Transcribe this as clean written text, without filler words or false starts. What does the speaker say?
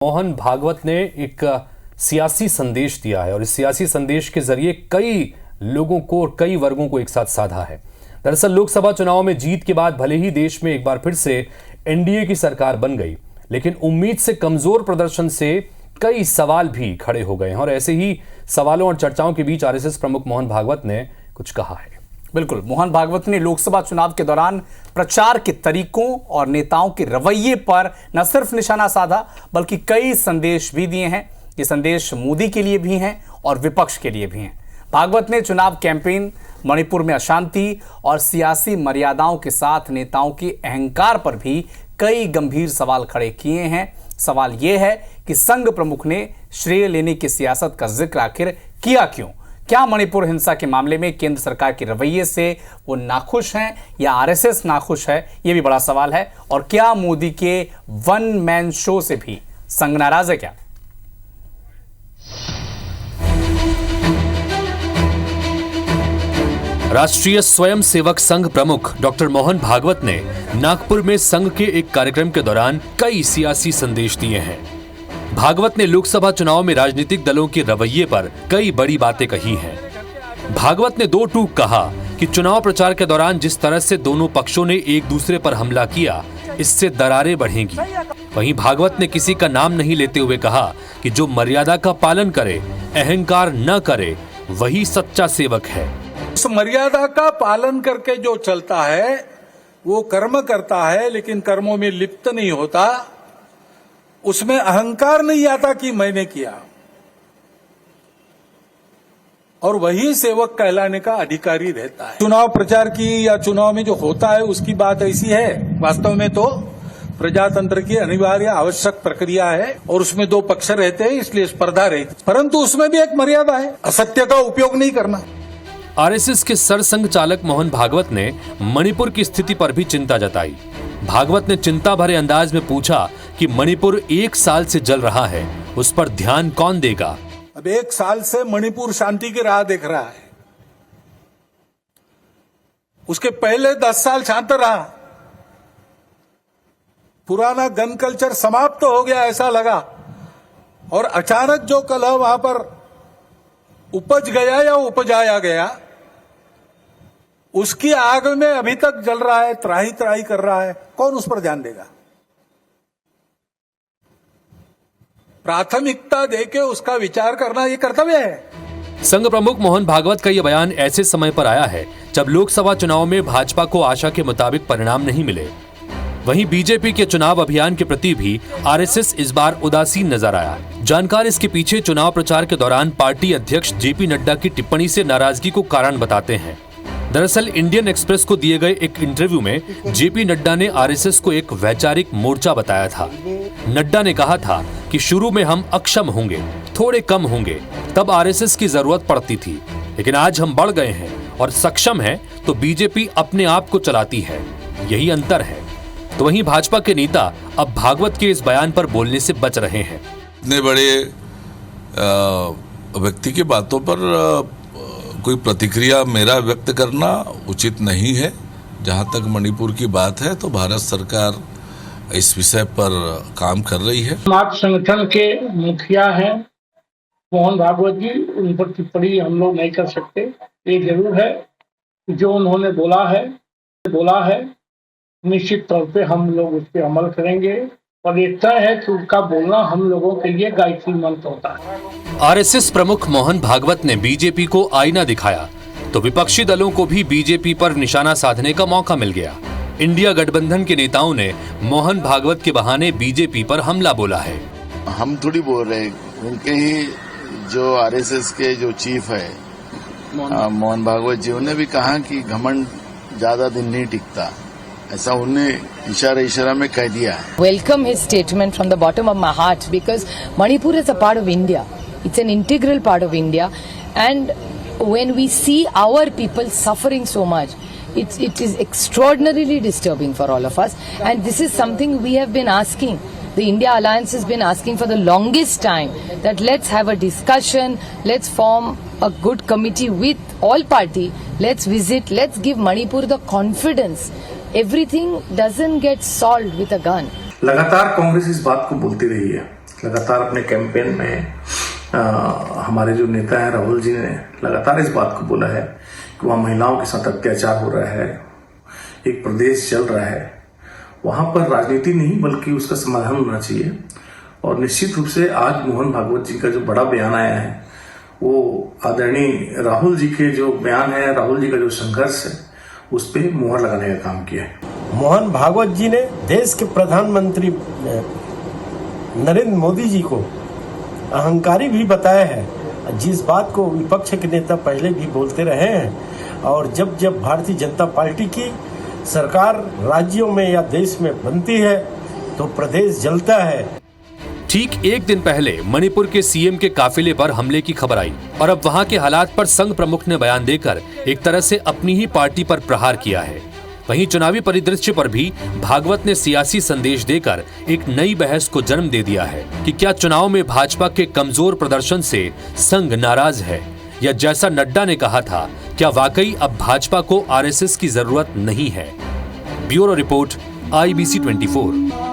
मोहन भागवत ने एक सियासी संदेश दिया है और इस सियासी संदेश के जरिए कई लोगों को और कई वर्गों को एक साथ साधा है। दरअसल लोकसभा चुनाव में जीत के बाद भले ही देश में एक बार फिर से एनडीए की सरकार बन गई, लेकिन उम्मीद से कमजोर प्रदर्शन से कई सवाल भी खड़े हो गए हैं और ऐसे ही सवालों और चर्चाओं के बीच आरएसएस प्रमुख मोहन भागवत ने कुछ कहा है। बिल्कुल, मोहन भागवत ने लोकसभा चुनाव के दौरान प्रचार के तरीकों और नेताओं के रवैये पर न सिर्फ निशाना साधा बल्कि कई संदेश भी दिए हैं। ये संदेश मोदी के लिए भी हैं और विपक्ष के लिए भी हैं। भागवत ने चुनाव कैंपेन, मणिपुर में अशांति और सियासी मर्यादाओं के साथ नेताओं के अहंकार पर भी कई गंभीर सवाल खड़े किए हैं। सवाल यह है कि संघ प्रमुख ने श्रेय लेने की सियासत का जिक्र आखिर किया क्यों? क्या मणिपुर हिंसा के मामले में केंद्र सरकार के रवैये से वो नाखुश हैं या आरएसएस नाखुश है? ये भी बड़ा सवाल है। और क्या मोदी के वन मैन शो से भी संघ नाराज है क्या? राष्ट्रीय स्वयंसेवक संघ प्रमुख डॉक्टर मोहन भागवत ने नागपुर में संघ के एक कार्यक्रम के दौरान कई सियासी संदेश दिए हैं। भागवत ने लोकसभा चुनाव में राजनीतिक दलों के रवैये पर कई बड़ी बातें कही हैं। भागवत ने दो टूक कहा कि चुनाव प्रचार के दौरान जिस तरह से दोनों पक्षों ने एक दूसरे पर हमला किया, इससे दरारें बढ़ेंगी। वहीं भागवत ने किसी का नाम नहीं लेते हुए कहा कि जो मर्यादा का पालन करे, अहंकार न करे, वही सच्चा सेवक है। उस मर्यादा का पालन करके जो चलता है वो कर्म करता है, लेकिन कर्मों में लिप्त नहीं होता, उसमें अहंकार नहीं आता कि मैंने किया, और वही सेवक कहलाने का अधिकारी रहता है। चुनाव प्रचार की या चुनाव में जो होता है उसकी बात ऐसी है, वास्तव में तो प्रजातंत्र की अनिवार्य आवश्यक प्रक्रिया है और उसमें दो पक्ष रहते हैं, इसलिए स्पर्धा रहती, परंतु उसमें भी एक मर्यादा है, असत्य का उपयोग नहीं करना। आरएसएस के सरसंघ चालक मोहन भागवत ने मणिपुर की स्थिति पर भी चिंता जताई। भागवत ने चिंता भरे अंदाज में पूछा कि मणिपुर 1 साल से जल रहा है, उस पर ध्यान कौन देगा? अब 1 साल से मणिपुर शांति की राह देख रहा है, उसके पहले 10 साल शांत रहा, पुराना गन कल्चर समाप्त हो गया ऐसा लगा, और अचानक जो कलह वहां पर उपज गया या उपजाया गया, उसकी आग में अभी तक जल रहा है, त्राही त्राही कर रहा है। कौन उस पर ध्यान देगा? प्राथमिकता देके उसका विचार करना ये कर्तव्य है। संघ प्रमुख मोहन भागवत का यह बयान ऐसे समय पर आया है जब लोकसभा चुनाव में भाजपा को आशा के मुताबिक परिणाम नहीं मिले। वहीं बीजेपी के चुनाव अभियान के प्रति भी आरएसएस इस बार उदासीन नजर आया। जानकार इसके पीछे चुनाव प्रचार के दौरान पार्टी अध्यक्ष जेपी नड्डा की टिप्पणी से नाराजगी को कारण बताते हैं। दरअसल इंडियन एक्सप्रेस को दिए गए एक इंटरव्यू में जेपी नड्डा ने आरएसएस को एक वैचारिक मोर्चा बताया था। नड्डा ने कहा था कि शुरू में हम अक्षम होंगे, थोड़े कम होंगे, तब आरएसएस की जरूरत पड़ती थी, लेकिन आज हम बढ़ गए हैं और सक्षम हैं तो बीजेपी अपने आप को चलाती है, यही अंतर है। तो वहीं भाजपा के नेता अब भागवत के इस बयान पर बोलने से बच रहे हैं। इतने बड़े व्यक्ति की बातों पर कोई प्रतिक्रिया मेरा व्यक्त करना उचित नहीं है। जहां तक मणिपुर की बात है तो भारत सरकार इस विषय पर काम कर रही है। समाज संगठन के मुखिया हैं मोहन भागवत जी, उन पर टिप्पणी हम लोग नहीं कर सकते। ये जरूर है जो उन्होंने बोला है निश्चित तौर पे हम लोग उस पर अमल करेंगे, और ये तय है कि उनका बोलना हम लोगों के लिए गायत्री मंत्र होता है। आरएसएस प्रमुख मोहन भागवत ने बीजेपी को आईना दिखाया तो विपक्षी दलों को भी बीजेपी पर निशाना साधने का मौका मिल गया। इंडिया गठबंधन के नेताओं ने मोहन भागवत के बहाने बीजेपी पर हमला बोला है। हम थोड़ी बोल रहे हैं, उनके ही जो आरएसएस के जो चीफ है मोहन भागवत जी, उन्होंने भी कहा कि घमंड ज्यादा दिन नहीं टिकता, ऐसा उन्हें इशारा में कह दिया है। Welcome his statement from the bottom of my heart, because Manipur is a part of India. It's an integral part of India, and when we see our people suffering so much, it is extraordinarily disturbing for all of us, and this is something we have been asking. The India Alliance has been asking for the longest time that let's have a discussion, let's form a good committee with all party, let's visit, let's give Manipur the confidence. Everything doesn't get solved with a gun. लगातार कांग्रेस इस बात को बोलती रही है लगातार अपने campaign में हमारे जो नेता हैं राहुल जी ने लगातार इस बात को बोला है कि वहाँ महिलाओं के साथ अत्याचार हो रहा है, एक प्रदेश चल रहा है, वहां पर राजनीति नहीं बल्कि उसका समाधान होना चाहिए। और निश्चित रूप से आज मोहन भागवत जी का जो बड़ा बयान आया है वो आदरणीय राहुल जी के जो बयान है, राहुल जी का जो संघर्ष है, उस पर मुहर लगाने का काम किया है। मोहन भागवत जी ने देश के प्रधानमंत्री नरेंद्र मोदी जी को अहंकारी भी बताया है, जिस बात को विपक्ष के नेता पहले भी बोलते रहे हैं। और जब जब भारतीय जनता पार्टी की सरकार राज्यों में या देश में बनती है तो प्रदेश जलता है। ठीक एक दिन पहले मणिपुर के सीएम के काफिले पर हमले की खबर आई और अब वहां के हालात पर संघ प्रमुख ने बयान देकर एक तरह से अपनी ही पार्टी पर प्रहार किया है। वहीं चुनावी परिदृश्य पर भी भागवत ने सियासी संदेश देकर एक नई बहस को जन्म दे दिया है कि क्या चुनाव में भाजपा के कमजोर प्रदर्शन से संघ नाराज है, या जैसा नड्डा ने कहा था, क्या वाकई अब भाजपा को आरएसएस की जरूरत नहीं है। Bureau report, IBC 24।